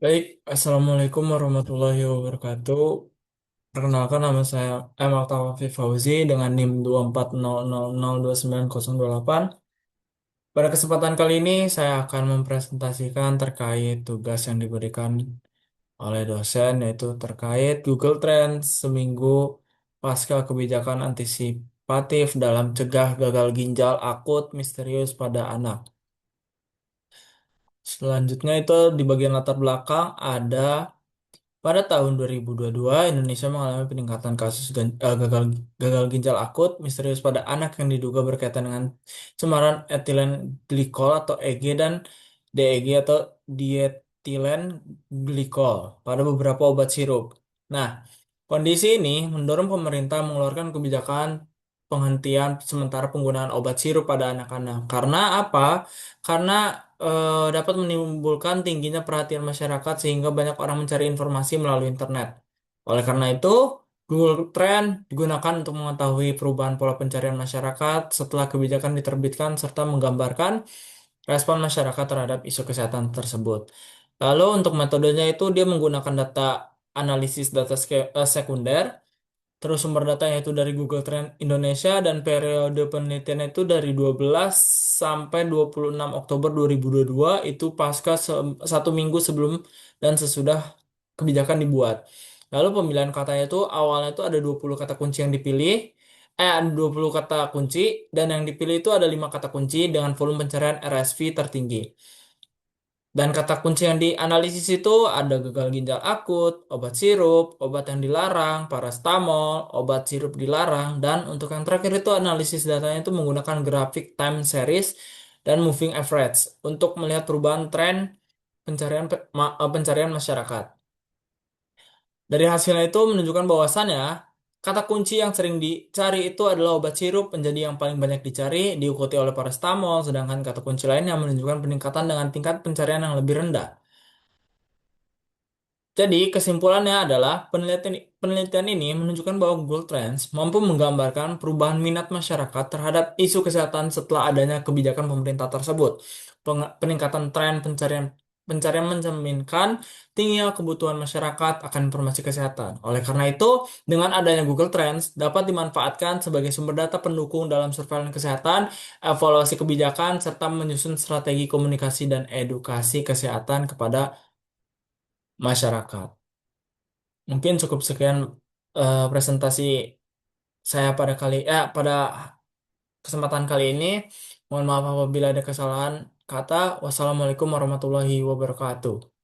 Baik, Assalamualaikum warahmatullahi wabarakatuh. Perkenalkan nama saya Emal Taufik Fauzi dengan NIM 240002908. Pada kesempatan kali ini saya akan mempresentasikan terkait tugas yang diberikan oleh dosen yaitu terkait Google Trends seminggu pasca kebijakan antisipatif dalam cegah gagal ginjal akut misterius pada anak. Selanjutnya itu di bagian latar belakang ada pada tahun 2022, Indonesia mengalami peningkatan kasus gagal ginjal akut misterius pada anak yang diduga berkaitan dengan cemaran etilen glikol atau EG dan DEG atau dietilen glikol pada beberapa obat sirup. Nah, kondisi ini mendorong pemerintah mengeluarkan kebijakan penghentian sementara penggunaan obat sirup pada anak-anak. Karena apa? Karena dapat menimbulkan tingginya perhatian masyarakat sehingga banyak orang mencari informasi melalui internet. Oleh karena itu, Google Trend digunakan untuk mengetahui perubahan pola pencarian masyarakat setelah kebijakan diterbitkan serta menggambarkan respon masyarakat terhadap isu kesehatan tersebut. Lalu untuk metodenya itu dia menggunakan data analisis data sekunder. Terus sumber datanya itu dari Google Trend Indonesia dan periode penelitian itu dari 12 sampai 26 Oktober 2022 itu pasca satu minggu sebelum dan sesudah kebijakan dibuat. Lalu pemilihan katanya itu awalnya itu ada 20 kata kunci yang dipilih, ada 20 kata kunci dan yang dipilih itu ada 5 kata kunci dengan volume pencarian RSV tertinggi. Dan kata kunci yang dianalisis itu ada gagal ginjal akut, obat sirup, obat yang dilarang, parastamol, obat sirup dilarang, dan untuk yang terakhir itu analisis datanya itu menggunakan grafik time series dan moving average untuk melihat perubahan tren pencarian masyarakat. Dari hasilnya itu menunjukkan bahwasannya kata kunci yang sering dicari itu adalah obat sirup menjadi yang paling banyak dicari, diikuti oleh parastamol, sedangkan kata kunci lainnya menunjukkan peningkatan dengan tingkat pencarian yang lebih rendah. Jadi, kesimpulannya adalah penelitian ini menunjukkan bahwa Google Trends mampu menggambarkan perubahan minat masyarakat terhadap isu kesehatan setelah adanya kebijakan pemerintah tersebut. Peningkatan tren pencarian mencerminkan tingginya kebutuhan masyarakat akan informasi kesehatan. Oleh karena itu, dengan adanya Google Trends dapat dimanfaatkan sebagai sumber data pendukung dalam surveillance kesehatan, evaluasi kebijakan, serta menyusun strategi komunikasi dan edukasi kesehatan kepada masyarakat. Mungkin cukup sekian presentasi saya pada kesempatan kali ini. Mohon maaf apabila ada kesalahan kata. Wassalamualaikum warahmatullahi wabarakatuh.